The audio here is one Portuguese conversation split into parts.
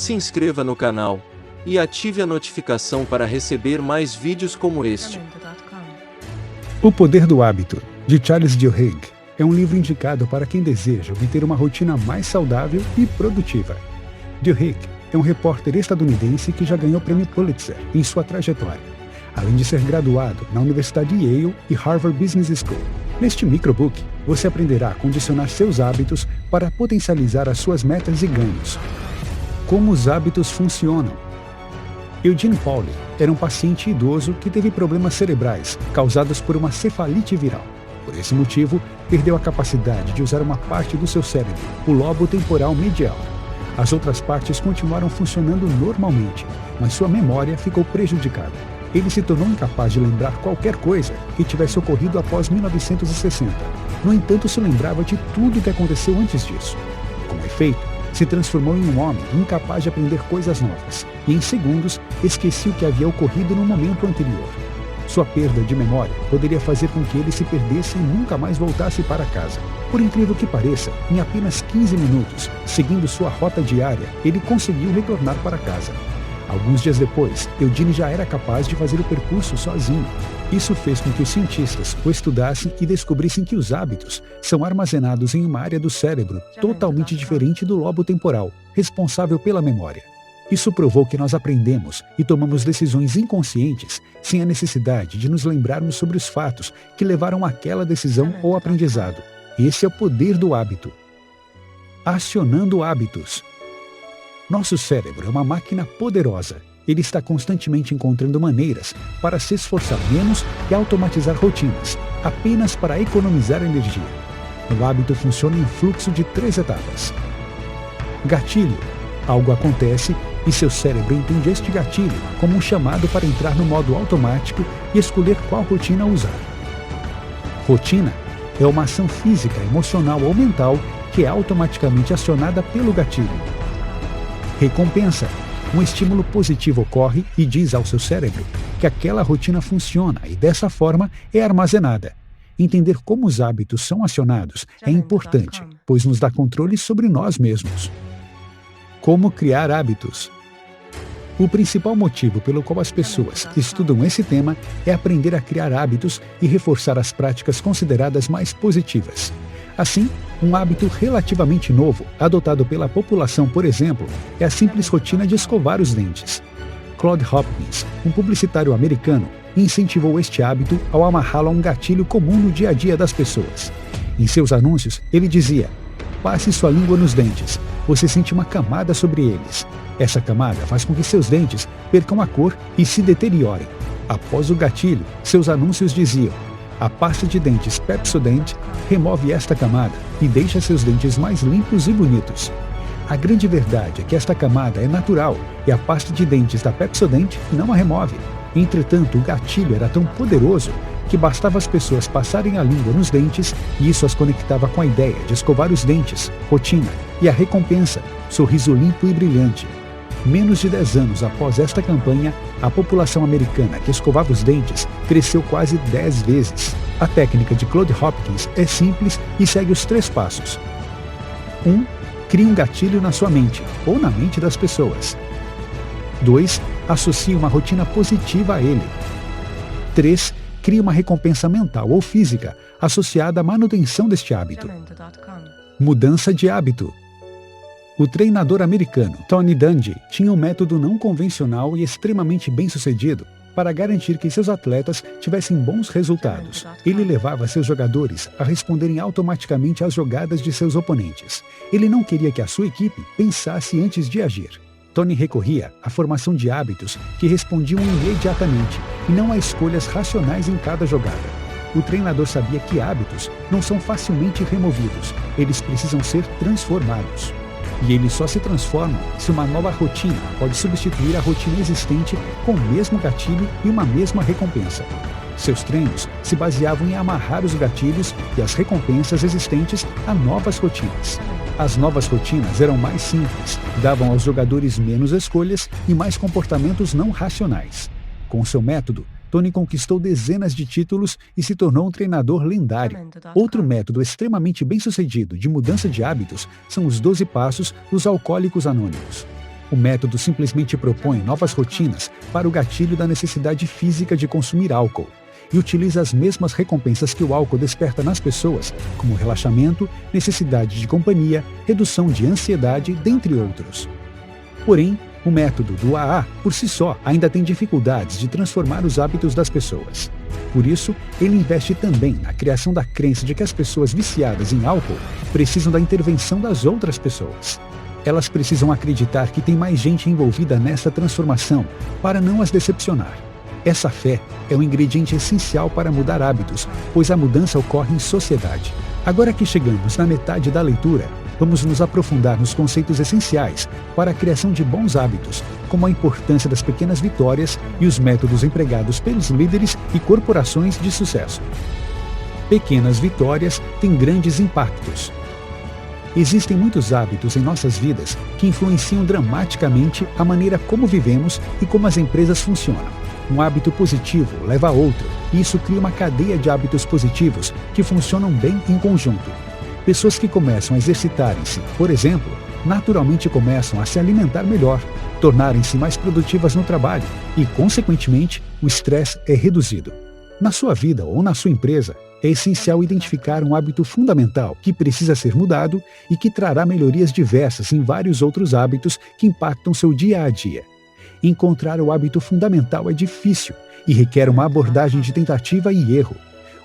Se inscreva no canal e ative a notificação para receber mais vídeos como este. O Poder do Hábito, de Charles Duhigg, é um livro indicado para quem deseja obter uma rotina mais saudável e produtiva. Duhigg é um repórter estadunidense que já ganhou o prêmio Pulitzer em sua trajetória, além de ser graduado na Universidade Yale e Harvard Business School. Neste microbook, você aprenderá a condicionar seus hábitos para potencializar as suas metas e ganhos. Como os hábitos funcionam. Eugene Pauly era um paciente idoso que teve problemas cerebrais causados por uma cefalite viral. Por esse motivo, perdeu a capacidade de usar uma parte do seu cérebro, o lobo temporal medial. As outras partes continuaram funcionando normalmente, mas sua memória ficou prejudicada. Ele se tornou incapaz de lembrar qualquer coisa que tivesse ocorrido após 1960. No entanto, se lembrava de tudo o que aconteceu antes disso. Como efeito, se transformou em um homem incapaz de aprender coisas novas, e em segundos esquecia o que havia ocorrido no momento anterior. Sua perda de memória poderia fazer com que ele se perdesse e nunca mais voltasse para casa. Por incrível que pareça, em apenas 15 minutos, seguindo sua rota diária, ele conseguiu retornar para casa. Alguns dias depois, Eugene já era capaz de fazer o percurso sozinho. Isso fez com que os cientistas o estudassem e descobrissem que os hábitos são armazenados em uma área do cérebro totalmente diferente do lobo temporal, responsável pela memória. Isso provou que nós aprendemos e tomamos decisões inconscientes sem a necessidade de nos lembrarmos sobre os fatos que levaram àquela decisão ou aprendizado. Esse é o poder do hábito. Acionando hábitos. Nosso cérebro é uma máquina poderosa. Ele está constantemente encontrando maneiras para se esforçar menos e automatizar rotinas, apenas para economizar energia. O hábito funciona em um fluxo de 3 etapas. Gatilho. Algo acontece e seu cérebro entende este gatilho como um chamado para entrar no modo automático e escolher qual rotina usar. Rotina é uma ação física, emocional ou mental que é automaticamente acionada pelo gatilho. Recompensa. Um estímulo positivo ocorre e diz ao seu cérebro que aquela rotina funciona e dessa forma é armazenada. Entender como os hábitos são acionados é importante, pois nos dá controle sobre nós mesmos. Como criar hábitos. O principal motivo pelo qual as pessoas estudam esse tema é aprender a criar hábitos e reforçar as práticas consideradas mais positivas. Assim, um hábito relativamente novo, adotado pela população, por exemplo, é a simples rotina de escovar os dentes. Claude Hopkins, um publicitário americano, incentivou este hábito ao amarrá-lo a um gatilho comum no dia a dia das pessoas. Em seus anúncios, ele dizia: passe sua língua nos dentes. Você sente uma camada sobre eles. Essa camada faz com que seus dentes percam a cor e se deteriorem. Após o gatilho, seus anúncios diziam: a pasta de dentes Pepsodent remove esta camada e deixa seus dentes mais limpos e bonitos. A grande verdade é que esta camada é natural e a pasta de dentes da Pepsodent não a remove. Entretanto, o gatilho era tão poderoso que bastava as pessoas passarem a língua nos dentes e isso as conectava com a ideia de escovar os dentes, rotina, e a recompensa, sorriso limpo e brilhante. Menos de 10 anos após esta campanha, a população americana que escovava os dentes cresceu quase 10 vezes. A técnica de Claude Hopkins é simples e segue os 3 passos. 1. Crie um gatilho na sua mente, ou na mente das pessoas. 2. Associe uma rotina positiva a ele. 3. Crie uma recompensa mental ou física associada à manutenção deste hábito. Mudança de hábito. O treinador americano Tony Dungy tinha um método não convencional e extremamente bem-sucedido para garantir que seus atletas tivessem bons resultados. Ele levava seus jogadores a responderem automaticamente às jogadas de seus oponentes. Ele não queria que a sua equipe pensasse antes de agir. Tony recorria à formação de hábitos que respondiam imediatamente e não a escolhas racionais em cada jogada. O treinador sabia que hábitos não são facilmente removidos, eles precisam ser transformados. E eles só se transformam se uma nova rotina pode substituir a rotina existente com o mesmo gatilho e uma mesma recompensa. Seus treinos se baseavam em amarrar os gatilhos e as recompensas existentes a novas rotinas. As novas rotinas eram mais simples, davam aos jogadores menos escolhas e mais comportamentos não racionais. Com seu método, Tony conquistou dezenas de títulos e se tornou um treinador lendário. Outro método extremamente bem-sucedido de mudança de hábitos são os 12 passos dos alcoólicos anônimos. O método simplesmente propõe novas rotinas para o gatilho da necessidade física de consumir álcool e utiliza as mesmas recompensas que o álcool desperta nas pessoas, como relaxamento, necessidade de companhia, redução de ansiedade, dentre outros. Porém, o método do AA, por si só, ainda tem dificuldades de transformar os hábitos das pessoas. Por isso, ele investe também na criação da crença de que as pessoas viciadas em álcool precisam da intervenção das outras pessoas. Elas precisam acreditar que tem mais gente envolvida nessa transformação para não as decepcionar. Essa fé é um ingrediente essencial para mudar hábitos, pois a mudança ocorre em sociedade. Agora que chegamos na metade da leitura, vamos nos aprofundar nos conceitos essenciais para a criação de bons hábitos, como a importância das pequenas vitórias e os métodos empregados pelos líderes e corporações de sucesso. Pequenas vitórias têm grandes impactos. Existem muitos hábitos em nossas vidas que influenciam dramaticamente a maneira como vivemos e como as empresas funcionam. Um hábito positivo leva a outro, e isso cria uma cadeia de hábitos positivos que funcionam bem em conjunto. Pessoas que começam a exercitarem-se, por exemplo, naturalmente começam a se alimentar melhor, tornarem-se mais produtivas no trabalho e, consequentemente, o estresse é reduzido. Na sua vida ou na sua empresa, é essencial identificar um hábito fundamental que precisa ser mudado e que trará melhorias diversas em vários outros hábitos que impactam seu dia a dia. Encontrar o hábito fundamental é difícil e requer uma abordagem de tentativa e erro.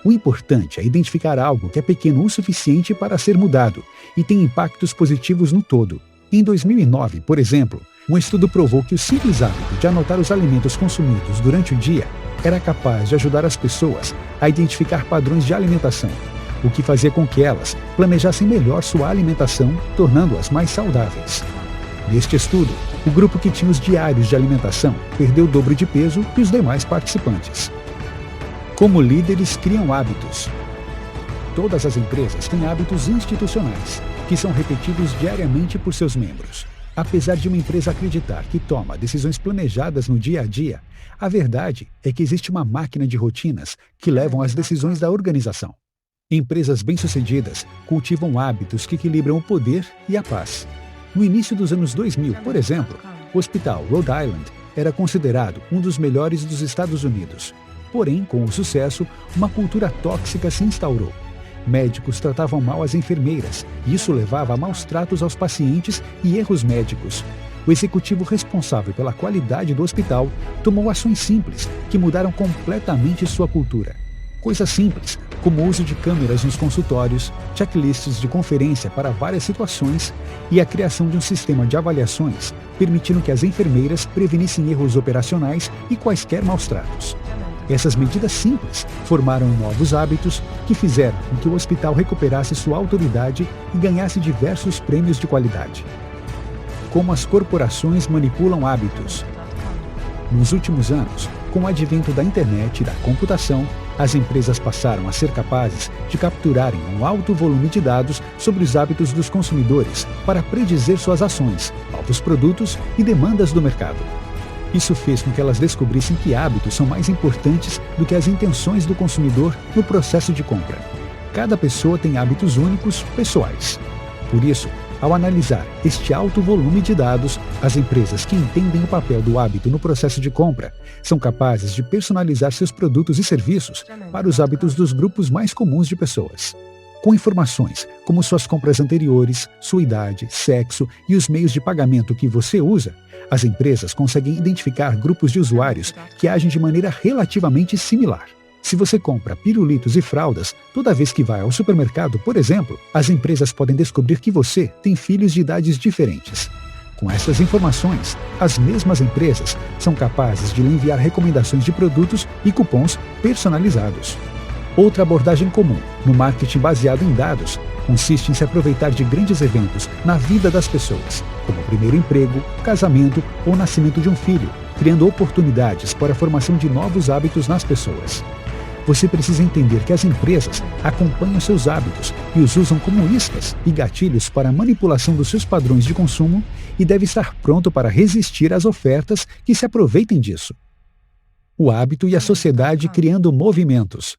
O importante é identificar algo que é pequeno o suficiente para ser mudado e tem impactos positivos no todo. Em 2009, por exemplo, um estudo provou que o simples hábito de anotar os alimentos consumidos durante o dia era capaz de ajudar as pessoas a identificar padrões de alimentação, o que fazia com que elas planejassem melhor sua alimentação, tornando-as mais saudáveis. Neste estudo, o grupo que tinha os diários de alimentação perdeu o dobro de peso que os demais participantes. Como líderes criam hábitos. Todas as empresas têm hábitos institucionais, que são repetidos diariamente por seus membros. Apesar de uma empresa acreditar que toma decisões planejadas no dia a dia, a verdade é que existe uma máquina de rotinas que levam às decisões da organização. Empresas bem-sucedidas cultivam hábitos que equilibram o poder e a paz. No início dos anos 2000, por exemplo, o Hospital Rhode Island era considerado um dos melhores dos Estados Unidos. Porém, com o sucesso, uma cultura tóxica se instaurou. Médicos tratavam mal as enfermeiras, e isso levava a maus tratos aos pacientes e erros médicos. O executivo responsável pela qualidade do hospital tomou ações simples que mudaram completamente sua cultura. Coisas simples, como o uso de câmeras nos consultórios, checklists de conferência para várias situações e a criação de um sistema de avaliações, permitindo que as enfermeiras prevenissem erros operacionais e quaisquer maus-tratos. Essas medidas simples formaram novos hábitos que fizeram com que o hospital recuperasse sua autoridade e ganhasse diversos prêmios de qualidade. Como as corporações manipulam hábitos. Nos últimos anos, com o advento da internet e da computação, as empresas passaram a ser capazes de capturarem um alto volume de dados sobre os hábitos dos consumidores para predizer suas ações, novos produtos e demandas do mercado. Isso fez com que elas descobrissem que hábitos são mais importantes do que as intenções do consumidor no processo de compra. Cada pessoa tem hábitos únicos, pessoais. Por isso, ao analisar este alto volume de dados, as empresas que entendem o papel do hábito no processo de compra são capazes de personalizar seus produtos e serviços para os hábitos dos grupos mais comuns de pessoas. Com informações como suas compras anteriores, sua idade, sexo e os meios de pagamento que você usa, as empresas conseguem identificar grupos de usuários que agem de maneira relativamente similar. Se você compra pirulitos e fraldas toda vez que vai ao supermercado, por exemplo, as empresas podem descobrir que você tem filhos de idades diferentes. Com essas informações, as mesmas empresas são capazes de lhe enviar recomendações de produtos e cupons personalizados. Outra abordagem comum no marketing baseado em dados consiste em se aproveitar de grandes eventos na vida das pessoas, como o primeiro emprego, casamento ou nascimento de um filho, criando oportunidades para a formação de novos hábitos nas pessoas. Você precisa entender que as empresas acompanham seus hábitos e os usam como iscas e gatilhos para a manipulação dos seus padrões de consumo e deve estar pronto para resistir às ofertas que se aproveitem disso. O hábito e a sociedade criando movimentos.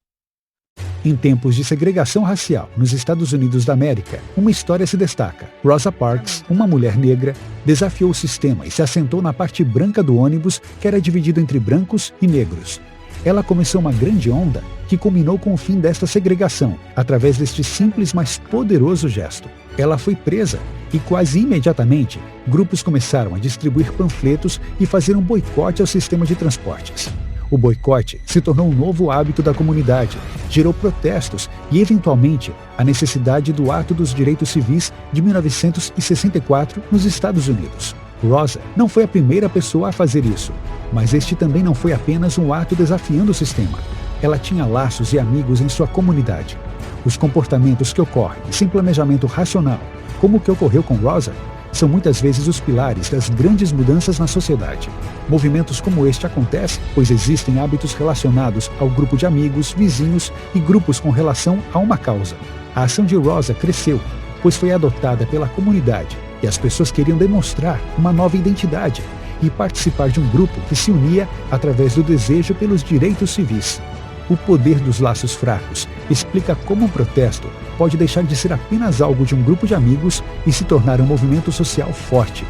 Em tempos de segregação racial nos Estados Unidos da América, uma história se destaca. Rosa Parks, uma mulher negra, desafiou o sistema e se assentou na parte branca do ônibus, que era dividido entre brancos e negros. Ela começou uma grande onda que culminou com o fim desta segregação, através deste simples mas poderoso gesto. Ela foi presa e quase imediatamente, grupos começaram a distribuir panfletos e fazer um boicote ao sistema de transportes. O boicote se tornou um novo hábito da comunidade, gerou protestos e, eventualmente, a necessidade do Ato dos Direitos Civis de 1964 nos Estados Unidos. Rosa não foi a primeira pessoa a fazer isso, mas este também não foi apenas um ato desafiando o sistema. Ela tinha laços e amigos em sua comunidade. Os comportamentos que ocorrem sem planejamento racional, como o que ocorreu com Rosa, são muitas vezes os pilares das grandes mudanças na sociedade. Movimentos como este acontecem, pois existem hábitos relacionados ao grupo de amigos, vizinhos e grupos com relação a uma causa. A ação de Rosa cresceu, pois foi adotada pela comunidade e as pessoas queriam demonstrar uma nova identidade e participar de um grupo que se unia através do desejo pelos direitos civis. O poder dos laços fracos explica como um protesto pode deixar de ser apenas algo de um grupo de amigos e se tornar um movimento social forte.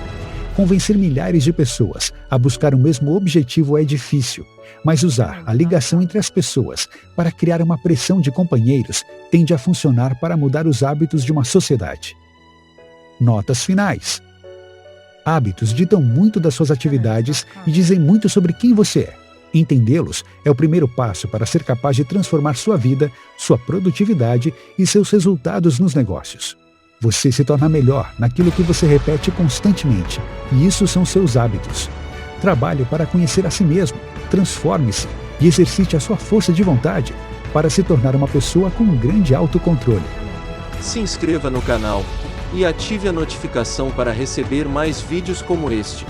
Convencer milhares de pessoas a buscar o mesmo objetivo é difícil, mas usar a ligação entre as pessoas para criar uma pressão de companheiros tende a funcionar para mudar os hábitos de uma sociedade. Notas finais. Hábitos ditam muito das suas atividades e dizem muito sobre quem você é. Entendê-los é o primeiro passo para ser capaz de transformar sua vida, sua produtividade e seus resultados nos negócios. Você se torna melhor naquilo que você repete constantemente, e isso são seus hábitos. Trabalhe para conhecer a si mesmo, transforme-se e exercite a sua força de vontade para se tornar uma pessoa com um grande autocontrole. Se inscreva no canal e ative a notificação para receber mais vídeos como este.